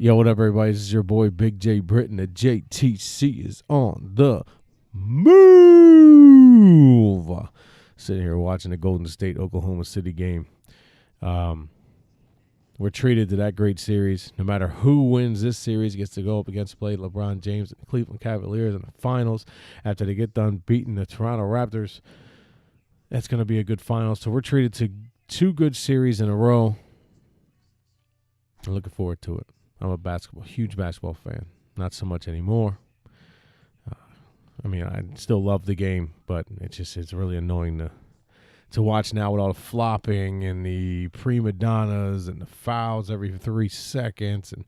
Yo, what up, everybody? This is your boy Big J Britton. The JTC is on the move. Sitting here watching the Golden State Oklahoma City game. We're treated to that great series. No matter who wins this series gets to go up against play Lebron James and the Cleveland Cavaliers in the finals after they get done beating the Toronto Raptors. That's going to be a good final. So we're treated to two good series in a row. I'm looking forward to it. I'm a huge basketball fan. Not so much anymore. I still love the game, but it's really annoying to watch now with all the flopping and the prima donnas and the fouls every 3 seconds. And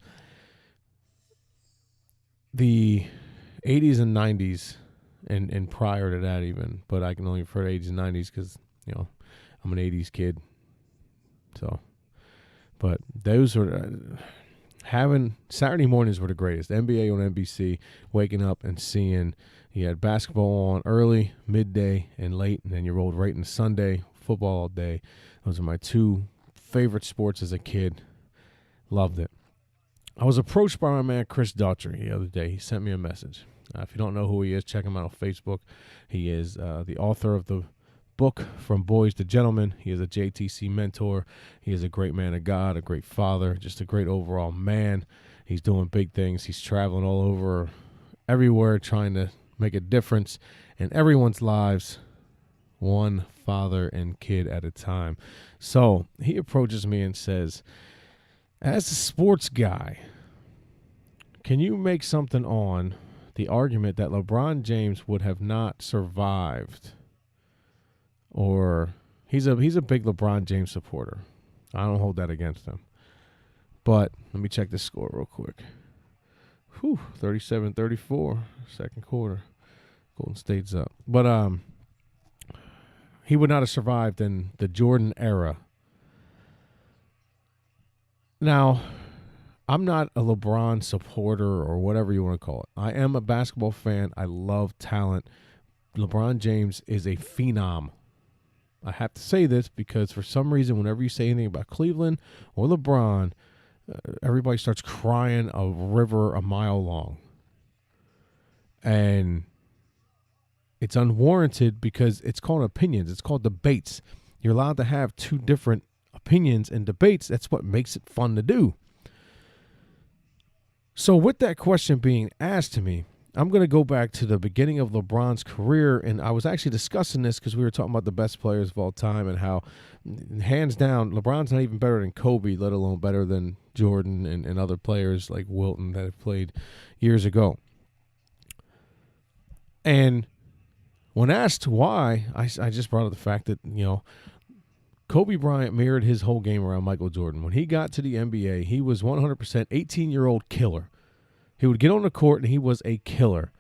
the 80s and 90s and prior to that even, but I can only refer to 80s and 90s because, I'm an 80s kid. So, but those were... having Saturday mornings were the greatest. NBA on NBC, waking up and seeing you had basketball on early, midday, and late, and then you rolled right into Sunday, football all day. Those are my two favorite sports as a kid. Loved it. I was approached by my man Chris Daughtry the other day. He sent me a message. If you don't know who he is, check him out on Facebook. He is the author of the book From Boys to Gentlemen. He is a JTC mentor. He is a great man of God, a great father, just a great overall man. He's doing big things. He's traveling all over, everywhere, trying to make a difference in everyone's lives, one father and kid at a time. So he approaches me and says, as a sports guy, can you make something on the argument that LeBron James would have not survived? Or he's a big LeBron James supporter. I don't hold that against him. But let me check this score real quick. 37-34, second quarter. Golden State's up. But he would not have survived in the Jordan era. Now, I'm not a LeBron supporter or whatever you want to call it. I am a basketball fan. I love talent. LeBron James is a phenom. I have to say this because for some reason, whenever you say anything about Cleveland or LeBron, everybody starts crying a river a mile long. And it's unwarranted because it's called opinions. It's called debates. You're allowed to have two different opinions and debates. That's what makes it fun to do. So with that question being asked to me, I'm going to go back to the beginning of LeBron's career, and I was actually discussing this because we were talking about the best players of all time and how, hands down, LeBron's not even better than Kobe, let alone better than Jordan and other players like Wilton that have played years ago. And when asked why, I just brought up the fact that, Kobe Bryant mirrored his whole game around Michael Jordan. When he got to the NBA, he was 100% 18-year-old killer. He would get on the court, and he was a killer.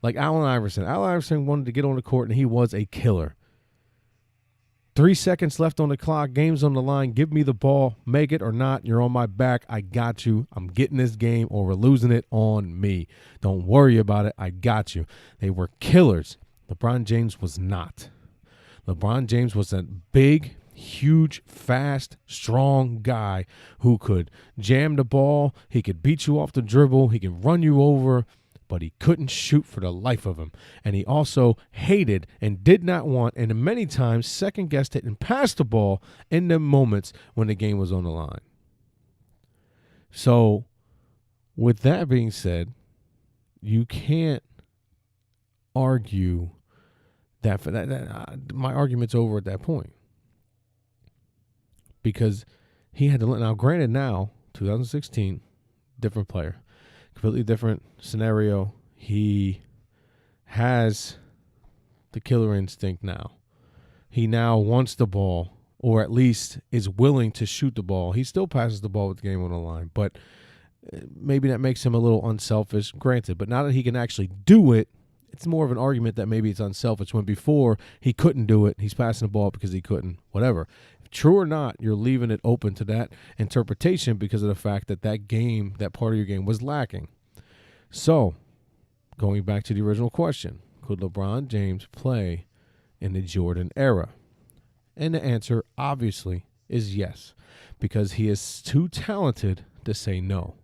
Like Allen Iverson. Allen Iverson wanted to get on the court, and he was a killer. 3 seconds left on the clock. Game's on the line. Give me the ball. Make it or not. You're on my back. I got you. I'm getting this game, or we're losing it on me. Don't worry about it. I got you. They were killers. LeBron James was not. LeBron James was a big, huge, fast, strong guy who could jam the ball. He could beat you off the dribble. He could run you over, but he couldn't shoot for the life of him. And he also hated and did not want, and many times second-guessed it and passed the ball in the moments when the game was on the line. So with that being said, you can't argue that for that my argument's over at that point. Because he had to let, now granted 2016, different player, completely different scenario. He has the killer instinct now. He now wants the ball, or at least is willing to shoot the ball. He still passes the ball with the game on the line, but maybe that makes him a little unselfish, granted. But now that he can actually do it, it's more of an argument that maybe it's unselfish, when before he couldn't do it. He's passing the ball because he couldn't, whatever. True or not, you're leaving it open to that interpretation because of the fact that game, that part of your game was lacking. So, going back to the original question, could LeBron James play in the Jordan era? And the answer, obviously, is yes, because he is too talented to say no.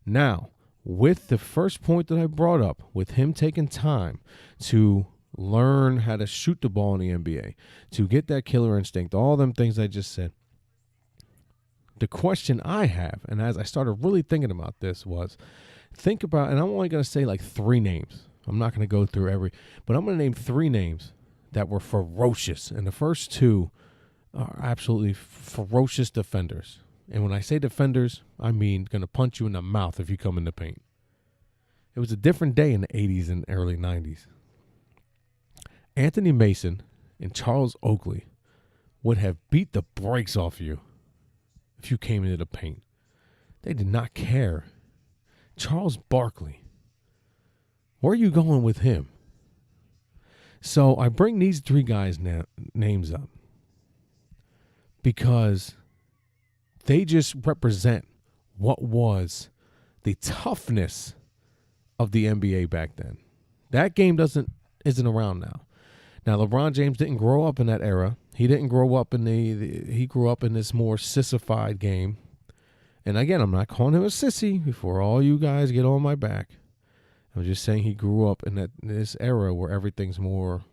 Now, with the first point that I brought up, with him taking time to learn how to shoot the ball in the NBA, to get that killer instinct, all them things I just said, the question I have, and as I started really thinking about this, was think about, and I'm only going to say like 3 names. I'm not going to go through but I'm going to name 3 names that were ferocious. And the first 2 are absolutely ferocious defenders. And when I say defenders, I mean going to punch you in the mouth if you come in the paint. It was a different day in the 80s and early 90s. Anthony Mason and Charles Oakley would have beat the brakes off you if you came into the paint. They did not care. Charles Barkley, where are you going with him? So I bring these 3 guys' names up because they just represent what was the toughness of the NBA back then. That game isn't around now. Now, LeBron James didn't grow up in that era. He didn't grow up in he grew up in this more sissified game. And again, I'm not calling him a sissy before all you guys get on my back. I'm just saying he grew up in this era where everything's more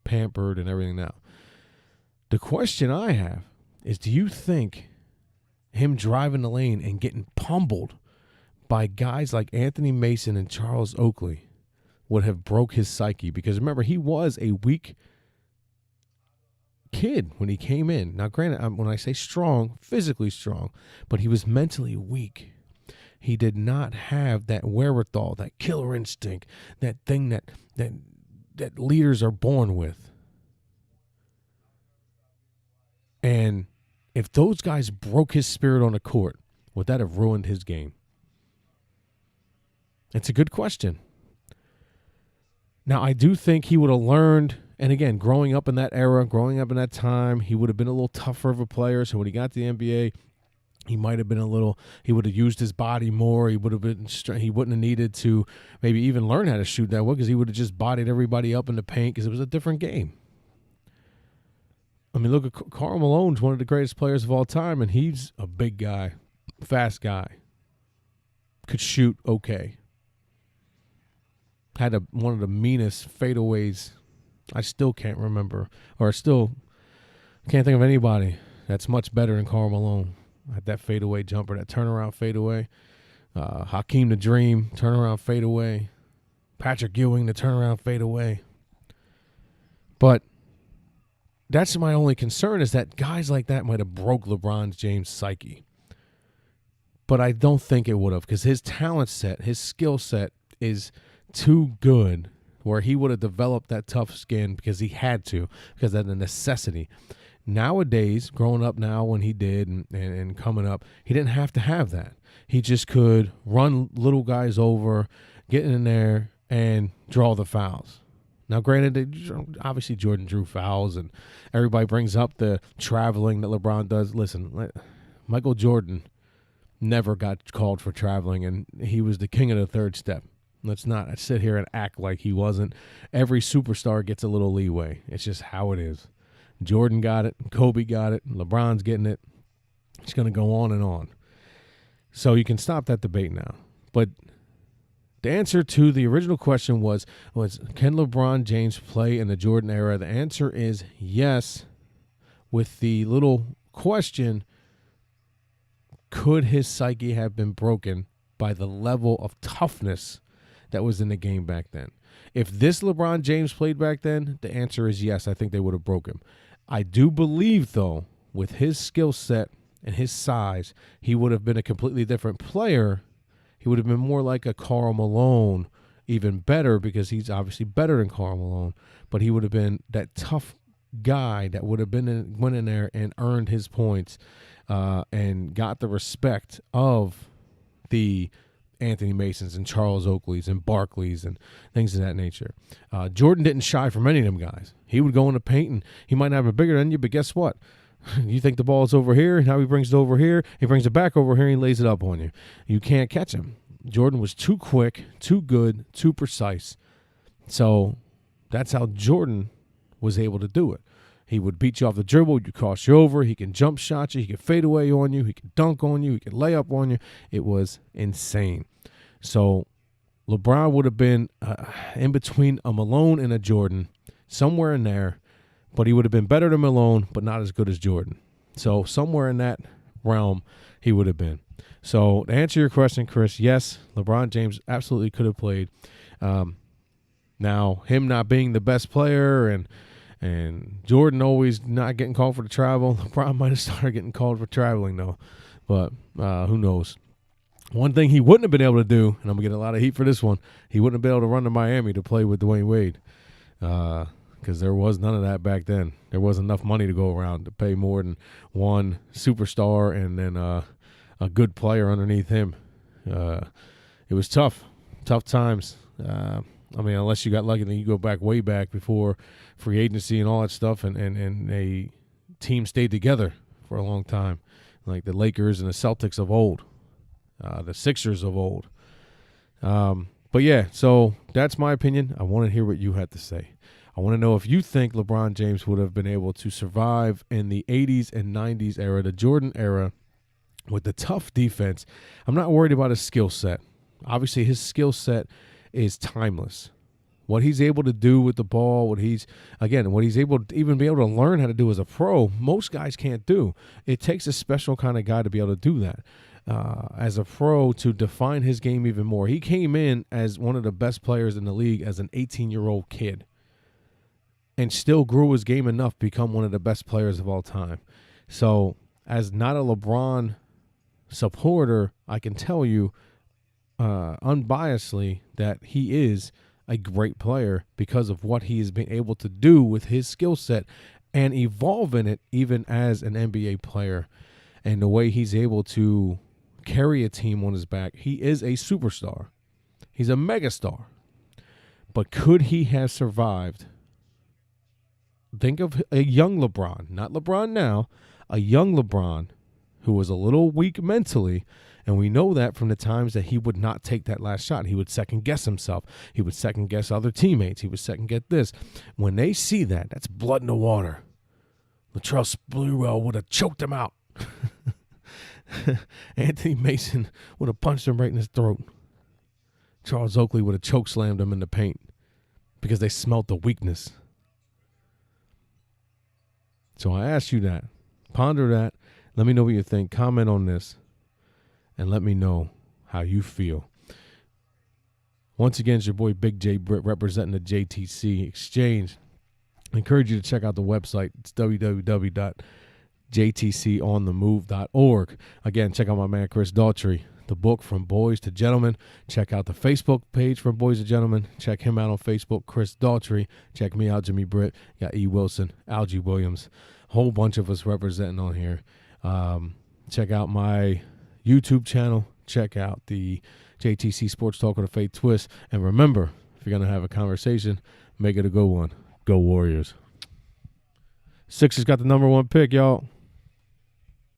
pampered and everything now. The question I have is, do you think him driving the lane and getting pummeled by guys like Anthony Mason and Charles Oakley would have broke his psyche? Because remember, he was a weak kid when he came in. Now, granted, when I say strong, physically strong, but he was mentally weak. He did not have that wherewithal, that killer instinct, that thing that leaders are born with. And if those guys broke his spirit on the court, would that have ruined his game? It's a good question. Now, I do think he would have learned, and again, growing up in that era, growing up in that time, he would have been a little tougher of a player. So when he got to the NBA, he might have been he would have used his body more. He wouldn't have needed to maybe even learn how to shoot that way, because he would have just bodied everybody up in the paint, because it was a different game. I mean, look at Karl Malone's one of the greatest players of all time, and he's a big guy, fast guy, could shoot okay. Had one of the meanest fadeaways. I still can't remember, or still can't think of anybody that's much better than Karl Malone. Had that fadeaway jumper, that turnaround fadeaway. Hakeem the Dream, turnaround fadeaway. Patrick Ewing, the turnaround fadeaway. But that's my only concern, is that guys like that might have broke LeBron James' psyche. But I don't think it would have, because his talent set, his skill set is too good where he would have developed that tough skin because he had to, because of the necessity. Nowadays, growing up now when he did and coming up, he didn't have to have that. He just could run little guys over, get in there, and draw the fouls. Now, granted, obviously Jordan drew fouls, and everybody brings up the traveling that LeBron does. Listen, Michael Jordan never got called for traveling, and he was the king of the third step. Let's not sit here and act like he wasn't. Every superstar gets a little leeway. It's just how it is. Jordan got it. Kobe got it. LeBron's getting it. It's going to go on and on. So you can stop that debate now. But the answer to the original question was can LeBron James play in the Jordan era? The answer is yes, with the little question, could his psyche have been broken by the level of toughness that was in the game back then? If this LeBron James played back then, the answer is yes. I think they would have broke him. I do believe, though, with his skill set and his size, he would have been a completely different player. He would have been more like a Karl Malone, even better, because he's obviously better than Karl Malone. But he would have been that tough guy that would have went in there and earned his points and got the respect of the Anthony Masons and Charles Oakleys and Barkleys and things of that nature. Jordan didn't shy from any of them guys. He would go in the paint, and he might not have a bigger than you, but guess what? You think the ball's over here, now he brings it over here, he brings it back over here, and he lays it up on you. You can't catch him. Jordan was too quick, too good, too precise. So that's how Jordan was able to do it. He would beat you off the dribble. He'd cross you over. He can jump shot you. He can fade away on you. He can dunk on you. He can lay up on you. It was insane. So LeBron would have been in between a Malone and a Jordan, somewhere in there, but he would have been better than Malone, but not as good as Jordan. So somewhere in that realm, he would have been. So to answer your question, Chris, yes, LeBron James absolutely could have played. Now, him not being the best player and Jordan always not getting called for the travel, LeBron might have started getting called for traveling, though. But who knows? One thing he wouldn't have been able to do, and I'm going to get a lot of heat for this one, he wouldn't have been able to run to Miami to play with Dwayne Wade because there was none of that back then. There wasn't enough money to go around to pay more than one superstar and then a good player underneath him. It was tough times. I mean, unless you got lucky, then you go way back before free agency and all that stuff, and a team stayed together for a long time, like the Lakers and the Celtics of old. The Sixers of old. But yeah, so that's my opinion. I want to hear what you had to say. I want to know if you think LeBron James would have been able to survive in the 80s and 90s era, the Jordan era, with the tough defense. I'm not worried about his skill set. Obviously, his skill set is timeless. What he's able to do with the ball, what he's able to even be able to learn how to do as a pro, most guys can't do. It takes a special kind of guy to be able to do that. As a pro, to define his game even more. He came in as one of the best players in the league as an 18-year-old kid and still grew his game enough to become one of the best players of all time. So as not a LeBron supporter, I can tell you unbiasedly that he is a great player because of what he has been able to do with his skill set and evolve in it even as an NBA player, and the way he's able to carry a team on his back. He is a superstar. He's a megastar. But could he have survived? Think of a young LeBron, not LeBron now, a young LeBron who was a little weak mentally, and we know that from the times that he would not take that last shot. He would second-guess himself. He would second-guess other teammates. He would second-guess this. When they see that, that's blood in the water. Latrell Sprewell would have choked him out. Anthony Mason would have punched him right in his throat. Charles Oakley would have chokeslammed him in the paint because they smelt the weakness. So I ask you that. Ponder that. Let me know what you think. Comment on this. And let me know how you feel. Once again, it's your boy Big J Britt representing the JTC Exchange. I encourage you to check out the website. It's www.jtconthemove.org. Again, check out my man Chris Daughtry, the book From Boys to Gentlemen. Check out the Facebook page From Boys to Gentlemen. Check him out on Facebook, Chris Daughtry. Check me out, Jimmy Britt. Got E. Wilson, Algie Williams. A whole bunch of us representing on here. Check out my YouTube channel. Check out the JTC Sports Talk with a Faith Twist. And remember, if you're going to have a conversation, make it a good one. Go Warriors. Sixers got the #1 pick, y'all.